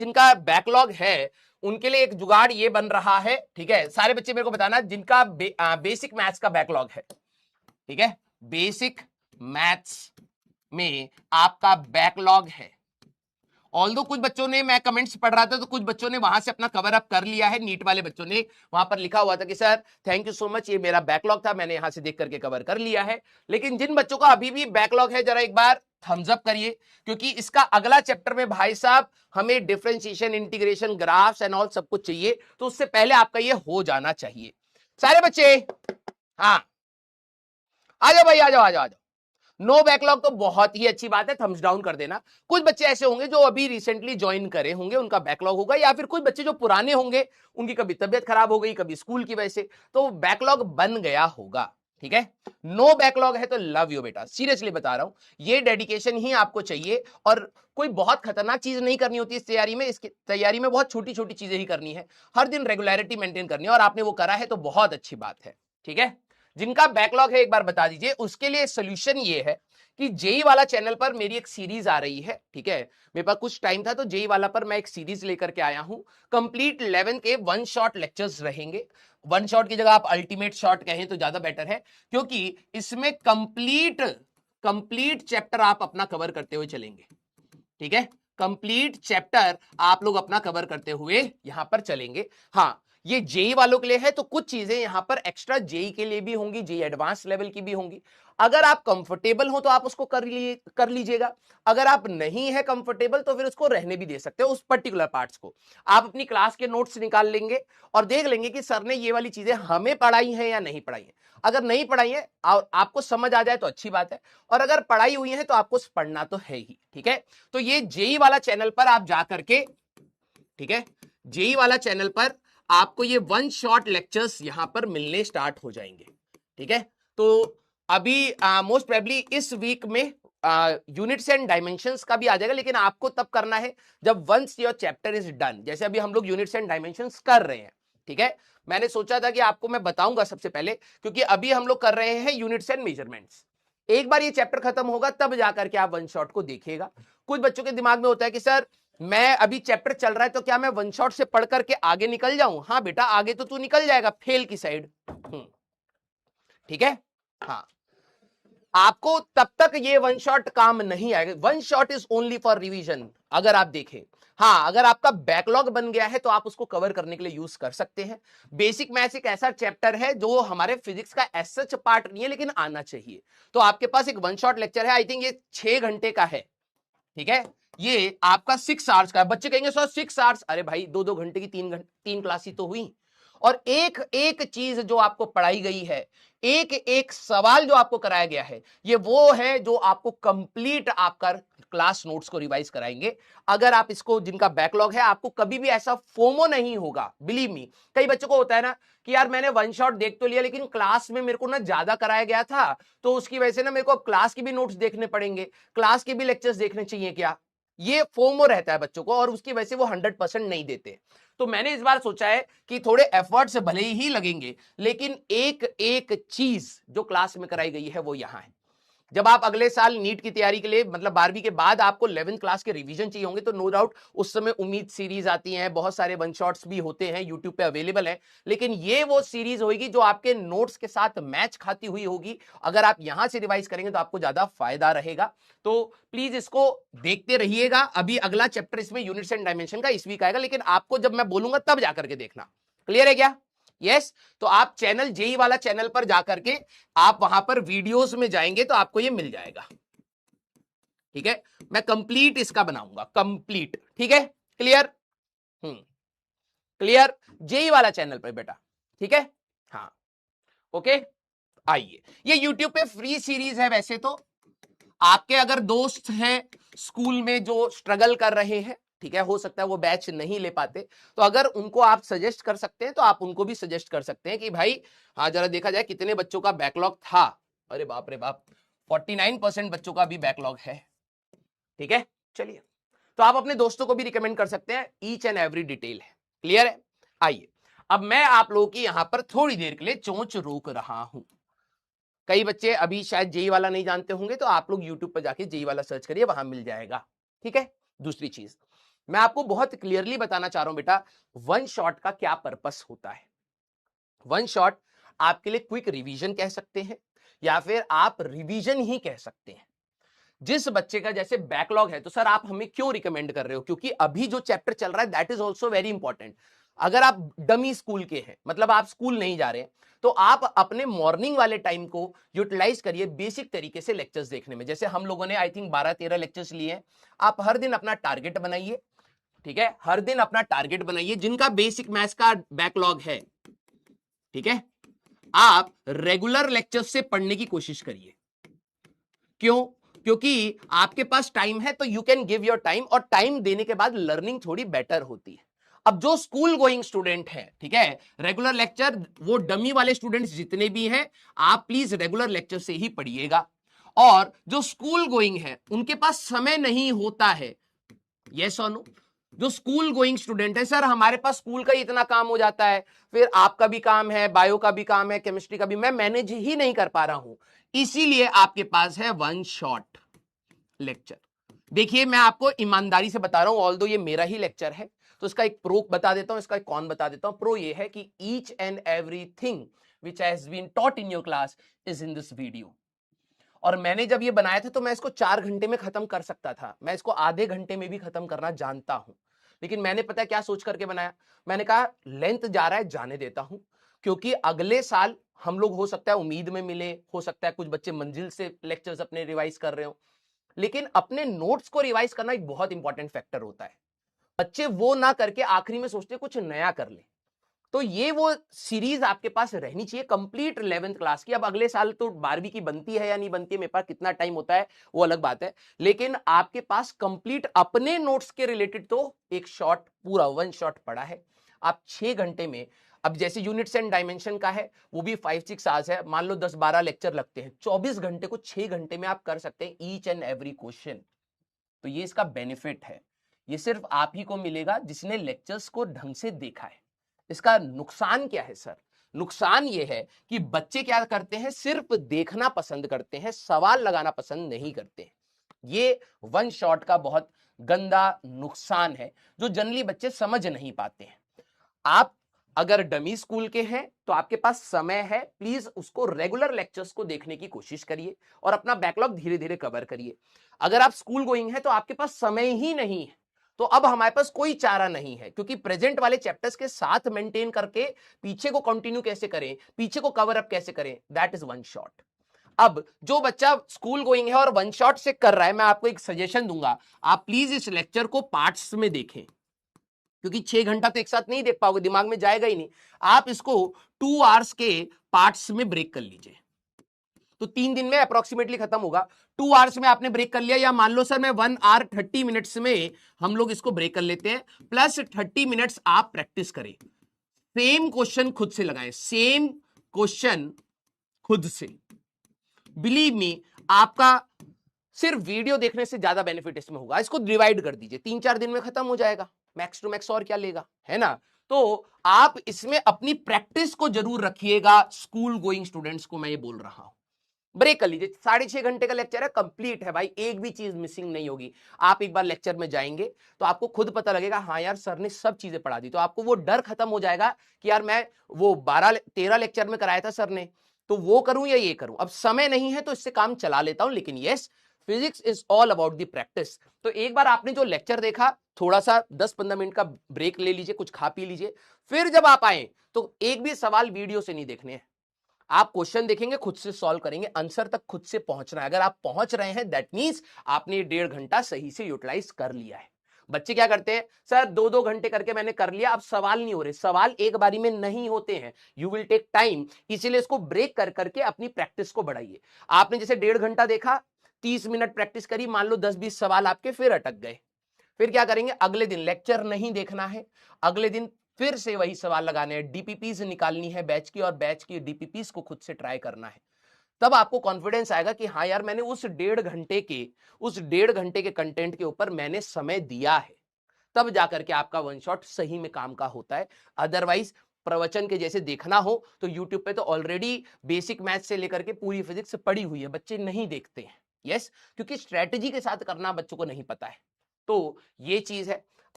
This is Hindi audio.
जिनका बैकलॉग है उनके लिए एक जुगाड़ ये बन रहा है, ठीक है। सारे बच्चे मेरे को बताना जिनका बेसिक मैथ्स का बैकलॉग है, ठीक है, बेसिक मैथ्स में आपका बैकलॉग है। ऑल्दो कुछ बच्चों ने, मैं कमेंट्स पढ़ रहा था तो कुछ बच्चों ने वहां से अपना कवर अप कर लिया है, नीट वाले बच्चों ने वहां पर लिखा हुआ था कि sir thank you so much, ये मेरा बैकलॉग था, मैंने यहां से देख करके कवर कर लिया है। लेकिन जिन बच्चों का अभी भी बैकलॉग है जरा एक बार थम्स अप करिए, क्योंकि इसका अगला चैप्टर में भाई साहब हमें differentiation, integration, graphs and all सब कुछ चाहिए, तो उससे पहले आपका ये हो जाना चाहिए। सारे बच्चे हाँ आ जाओ भाई, आ जाओ आ जाओ आ जाओ। नो बैकलॉग तो बहुत ही अच्छी बात है, थम्स डाउन कर देना। कुछ बच्चे ऐसे होंगे जो अभी रिसेंटली ज्वाइन करे होंगे, उनका बैकलॉग होगा, या फिर कुछ बच्चे जो पुराने होंगे, उनकी कभी तबीयत खराब हो गई, कभी स्कूल की वजह से, तो बैकलॉग बन गया होगा, ठीक है। नो बैकलॉग है तो लव यू बेटा, सीरियसली बता रहा हूं, ये डेडिकेशन ही आपको चाहिए। और कोई बहुत खतरनाक चीज नहीं करनी होती इस तैयारी में, इसकी तैयारी में बहुत छोटी छोटी चीजें ही करनी है, हर दिन रेगुलरिटी मेंटेन करनी है, और आपने वो करा है तो बहुत अच्छी बात है, ठीक है। जिनका बैकलॉग है एक बार बता दीजिए, उसके लिए सोल्यूशन ये है कि जेई वाला चैनल पर मेरी एक सीरीज आ रही है, ठीक है। मेरे पास कुछ टाइम था तो जेई वाला पर मैं एक सीरीज लेकर के आया हूं। कंप्लीट 11 के वन शॉट लेक्चर्स रहेंगे। वन शॉट की जगह आप अल्टीमेट शॉट कहें तो ज्यादा बेटर है, क्योंकि इसमें कंप्लीट चैप्टर आप अपना कवर करते हुए चलेंगे, ठीक है। कंप्लीट चैप्टर आप लोग अपना कवर करते हुए यहां पर चलेंगे। हाँ, ये जेई वालों के लिए है तो कुछ चीजें यहां पर एक्स्ट्रा जेई के लिए भी होंगी, जेई एडवांस लेवल की भी होंगी। अगर आप कंफर्टेबल हो तो आप उसको कर लीजिएगा, अगर आप नहीं है कंफर्टेबल तो फिर उसको रहने भी दे सकते हो, उस पर्टिकुलर पार्ट्स को आप अपनी क्लास के नोट्स निकाल लेंगे और देख लेंगे कि सर ने ये वाली चीजें हमें पढ़ाई है या नहीं पढ़ाई है। अगर नहीं पढ़ाई है और आपको समझ आ जाए तो अच्छी बात है, और अगर पढ़ाई हुई है तो आपको पढ़ना तो है ही, ठीक है। तो ये जेई वाला चैनल पर आप जाकर के, ठीक है, जेई वाला चैनल पर आपको ये वन शॉट लेक्चर्स यहां पर मिलने स्टार्ट हो जाएंगे, ठीक है। तो अभी मोस्ट प्रोबेबली इस वीक में यूनिट्स एंड डायमेंशंस का भी आ जाएगा, लेकिन आपको तब करना है जब once your chapter is done. जैसे अभी हम लोग यूनिट्स एंड डायमेंशंस कर रहे हैं, ठीक है। मैंने सोचा था कि आपको मैं बताऊंगा सबसे पहले, क्योंकि अभी हम लोग कर रहे हैं यूनिट्स एंड मेजरमेंट्स। एक बार ये चैप्टर खत्म होगा तब जाकर के आप वन शॉट को देखिएगा। कुछ बच्चों के दिमाग में होता है कि सर मैं अभी चैप्टर चल रहा है तो क्या मैं वन शॉट से पढ़ करके आगे निकल जाऊं? हाँ बेटा, आगे तो तू निकल जाएगा फेल की साइड, ठीक है। हाँ, आपको तब तक ये वन शॉट काम नहीं आएगा, one shot is only for revision. अगर आप देखें, हाँ, अगर आपका बैकलॉग बन गया है तो आप उसको कवर करने के लिए यूज कर सकते हैं। बेसिक मैथ्स एक ऐसा चैप्टर है जो हमारे फिजिक्स का ऐसा पार्ट नहीं है, लेकिन आना चाहिए। तो आपके पास एक वन शॉट लेक्चर है, आई थिंक ये 6 घंटे का है, ठीक है। ये आपका 6 आवर्स का है। बच्चे कहेंगे सर 6 आवर्स, अरे भाई 2-2 घंटे की 3 क्लास ही तो हुई, और एक एक चीज जो आपको पढ़ाई गई है, एक एक सवाल जो आपको कराया गया है, ये वो है जो आपको कंप्लीट आपका क्लास नोट्स को रिवाइज कराएंगे। अगर आप इसको, जिनका बैकलॉग है, आपको कभी भी ऐसा फोमो नहीं होगा, बिलीव मी। कई बच्चों को होता है ना कि यार मैंने वन शॉट देख तो लिया, लेकिन क्लास में मेरे को ना ज्यादा कराया गया था, तो उसकी वजह से ना मेरे को अब क्लास के भी नोट्स देखने पड़ेंगे, क्लास के भी लेक्चर्स देखने चाहिए क्या। ये फोमो रहता है बच्चों को, और उसकी वजह से वो 100% नहीं देते। तो मैंने इस बार सोचा है कि थोड़े एफर्ट्स भले ही लगेंगे, लेकिन एक एक चीज जो क्लास में कराई गई है वो यहां है। जब आप अगले साल नीट की तैयारी के लिए, मतलब 12वीं के बाद आपको 11th क्लास के रिवीजन चाहिए होंगे, तो नो डाउट उस समय उम्मीद सीरीज आती हैं, बहुत सारे वन शॉट्स भी होते हैं, यूट्यूब पे अवेलेबल है। लेकिन ये वो सीरीज होगी जो आपके नोट्स के साथ मैच खाती हुई होगी। अगर आप यहां से रिवाइज करेंगे तो आपको ज्यादा फायदा रहेगा। तो प्लीज इसको देखते रहिएगा। अभी अगला चैप्टर इसमें यूनिट्स एंड डायमेंशन का इस वीक आएगा, लेकिन आपको जब मैं बोलूंगा तब जाकर के देखना। क्लियर है क्या? यस। तो आप चैनल जेई वाला चैनल पर जाकर के आप वहां पर वीडियोस में जाएंगे तो आपको ये मिल जाएगा, ठीक है। मैं कंप्लीट इसका बनाऊंगा, कंप्लीट, ठीक है। क्लियर? क्लियर? जेई वाला चैनल पर बेटा, ठीक है। हाँ, ओके। आइए, ये यूट्यूब पे फ्री सीरीज है। वैसे तो आपके अगर दोस्त हैं स्कूल में जो स्ट्रगल कर रहे हैं, ठीक है, हो सकता है वो बैच नहीं ले पाते, तो अगर उनको आप सजेस्ट कर सकते हैं तो आप उनको भी सजेस्ट कर सकते हैं कि भाई हाँ, जरा देखा जाए कितने बच्चों का बैकलॉग था। अरे बाप रे बाप, 49% बच्चों का भी बैकलॉग है, ठीक है। चलिए, तो आप अपने दोस्तों को भी रिकमेंड कर सकते हैं, ईच एंड एवरी डिटेल है। क्लियर है? आइए, अब मैं आप लोगों की यहां पर थोड़ी देर के लिए चोंच रोक रहा हूं। कई बच्चे अभी शायद जेई वाला नहीं जानते होंगे, तो आप लोग यूट्यूब पर जाके जेई वाला सर्च करिए, वहां मिल जाएगा, ठीक है। दूसरी चीज, मैं आपको बहुत क्लियरली बताना चाह रहा हूं बेटा, वन शॉट का क्या पर्पस होता है। वन शॉट आपके लिए क्विक रिवीजन कह सकते हैं या फिर आप रिवीजन ही कह सकते हैं। जिस बच्चे का जैसे बैकलॉग है, तो सर आप हमें क्यों रिकमेंड कर रहे हो, क्योंकि अभी जो चैप्टर चल रहा है that is also very important. अगर आप डमी स्कूल के हैं, मतलब आप स्कूल नहीं जा रहे हैं, तो आप अपने मॉर्निंग वाले टाइम को यूटिलाइज करिए बेसिक तरीके से लेक्चर्स देखने में। जैसे हम लोगों ने आई थिंक 12-13 लेक्चर्स लिए हैं। आप हर दिन अपना टारगेट बनाइए, ठीक है, हर दिन अपना टारगेट बनाइए। जिनका बेसिक मैथ्स का बैकलॉग है, ठीक है, आप रेगुलर लेक्चर से पढ़ने की कोशिश करिए। क्यों? क्योंकि आपके पास टाइम है तो you can give your time, और टाइम देने के बाद लर्निंग थोड़ी बेटर होती है। अब जो स्कूल गोइंग स्टूडेंट है, ठीक है, रेगुलर लेक्चर, वो डमी वाले स्टूडेंट्स जितने भी हैं, आप प्लीज रेगुलर लेक्चर से ही पढ़िएगा। और जो स्कूल गोइंग है उनके पास समय नहीं होता है, यस और नो, जो स्कूल गोइंग स्टूडेंट है, सर हमारे पास स्कूल का इतना काम हो जाता है, फिर आपका भी काम है, बायो का भी काम है, केमिस्ट्री का भी, मैं मैनेज ही नहीं कर पा रहा हूं, इसीलिए आपके पास है वन शॉट लेक्चर। देखिए मैं आपको ईमानदारी से बता रहा हूं, ऑल्दो ये मेरा ही लेक्चर है, तो इसका एक प्रो बता देता हूं, इसका एक कॉन बता देता हूं। प्रो ये है कि each and everything which has been taught in your class is in this video. और मैंने जब ये बनाया था तो मैं इसको 4 घंटे में खत्म कर सकता था, मैं इसको आधे घंटे में भी खत्म करना जानता हूं, लेकिन मैंने पता है क्या सोच करके बनाया, मैंने कहा लेंथ जा रहा है, जाने देता हूं, क्योंकि अगले साल हम लोग हो सकता है उम्मीद में मिले, हो सकता है कुछ बच्चे मंजिल से लेक्चर्स अपने रिवाइज कर रहे हो, लेकिन अपने नोट्स को रिवाइज करना एक बहुत इंपॉर्टेंट फैक्टर होता है। बच्चे वो ना करके आखिरी में सोचते कुछ नया कर ले, तो ये वो सीरीज आपके पास रहनी चाहिए कंप्लीट 11th क्लास की। अब अगले साल तो 12वीं की बनती है या नहीं बनती है, मेरे पास कितना टाइम होता है वो अलग बात है, लेकिन आपके पास कंप्लीट अपने नोट्स के रिलेटेड तो एक शॉट, पूरा वन शॉट पड़ा है। आप 6 घंटे में, अब जैसे यूनिट्स एंड डायमेंशन का है वो भी 5-6 आवर्स है, मान लो 10-12 लेक्चर लगते हैं, 24 घंटे को 6 घंटे में आप कर सकते हैं ईच एंड एवरी क्वेश्चन। तो ये इसका बेनिफिट है, ये सिर्फ आप ही को मिलेगा जिसने लेक्चर्स को ढंग से देखा है। इसका नुकसान क्या है सर? नुकसान ये है कि बच्चे क्या करते हैं, सिर्फ देखना पसंद करते हैं, सवाल लगाना पसंद नहीं करते हैं। ये वन शॉट का बहुत गंदा नुकसान है जो जनरली बच्चे समझ नहीं पाते हैं। आप अगर डमी स्कूल के हैं तो आपके पास समय है, प्लीज उसको रेगुलर लेक्चर्स को देखने की कोशिश करिए और अपना बैकलॉग धीरे धीरे कवर करिए। अगर आप स्कूल गोइंग है तो आपके पास समय ही नहीं है, तो अब हमारे पास कोई चारा नहीं है, क्योंकि प्रेजेंट वाले चैप्टर्स के साथ मेंटेन करके पीछे को कंटिन्यू कैसे करें, पीछे को कवर अप कैसे करें, दैट इज वन शॉट। अब जो बच्चा स्कूल गोइंग है और वन शॉट से कर रहा है, मैं आपको एक सजेशन दूंगा, आप प्लीज इस लेक्चर को पार्ट्स में देखें, क्योंकि 6 घंटा तो एक साथ नहीं देख पाओगे, दिमाग में जाएगा ही नहीं। आप इसको 2 आवर्स के पार्ट्स में ब्रेक कर लीजिए, तो 3 दिन में अप्रोक्सीमेटली खत्म होगा। 2 आवर्स में आपने ब्रेक कर लिया, या मान लो सर मैं 1 आवर 30 मिनट्स में हम लोग इसको ब्रेक कर लेते हैं, प्लस 30 मिनट्स आप प्रैक्टिस करें, सेम क्वेश्चन खुद से लगाएं, सेम क्वेश्चन खुद से। बिलीव मी, आपका सिर्फ वीडियो देखने से ज्यादा बेनिफिट इसमें होगा। इसको डिवाइड कर दीजिए, 3-4 दिन में खत्म हो जाएगा, मैक्स टू मैक्स, और क्या लेगा, है ना। तो आप इसमें अपनी प्रैक्टिस को जरूर रखिएगा, स्कूल गोइंग स्टूडेंट्स को मैं ये बोल रहा हूं। ब्रेक कर लीजिए, 6.5 घंटे का लेक्चर है, कंप्लीट है भाई, एक भी चीज मिसिंग नहीं होगी। आप एक बार लेक्चर में जाएंगे तो आपको खुद पता लगेगा, हाँ यार सर ने सब चीजें पढ़ा दी, तो आपको वो डर खत्म हो जाएगा कि यार मैं वो 12-13 लेक्चर में कराया था सर ने, तो वो करूं या ये करूं, अब समय नहीं है तो इससे काम चला लेता हूं। लेकिन yes, physics is all about the practice. तो एक बार आपने जो लेक्चर देखा, थोड़ा सा 10-15 मिनट का ब्रेक ले लीजिए, कुछ खा पी लीजिए, फिर जब आप आए तो एक भी सवाल वीडियो से नहीं देखने हैं, आप क्वेश्चन देखेंगे, खुद से सॉल्व करेंगे, आंसर तक खुद से पहुंचना है। अगर आप पहुंच रहे हैं दैट मींस आपने 1.5 घंटा सही से यूटिलाइज कर लिया है। बच्चे क्या करते हैं, सर 2-2 घंटे करके मैंने कर लिया, अब सवाल नहीं हो रहे, सवाल एक बारी में नहीं होते हैं, यू विल टेक टाइम, इसीलिए इसको ब्रेक कर करके अपनी प्रैक्टिस को बढ़ाइए। आपने जैसे 1.5 घंटा देखा, 30 मिनट प्रैक्टिस करी, मान लो 10-20 सवाल आपके फिर अटक गए, फिर क्या करेंगे, अगले दिन लेक्चर नहीं देखना है, अगले दिन फिर से वही सवाल लगाने हैं, डीपीपीज निकालनी है बैच की, और बैच की डीपीपीज को खुद से ट्राई करना है। तब आपको कॉन्फिडेंस आएगा कि हाँ यार मैंने उस 1.5 घंटे के कंटेंट के ऊपर मैंने समय दिया है, तब जाकर के आपका वन शॉट सही में काम का होता है। अदरवाइज प्रवचन के जैसे देखना हो तो यूट्यूब पे तो ऑलरेडी बेसिक मैथ से लेकर के पूरी फिजिक्स पड़ी हुई है, बच्चे नहीं देखते हैं। यस, क्योंकि स्ट्रेटेजी के साथ करना बच्चों को नहीं पता है। तो ये चीज है।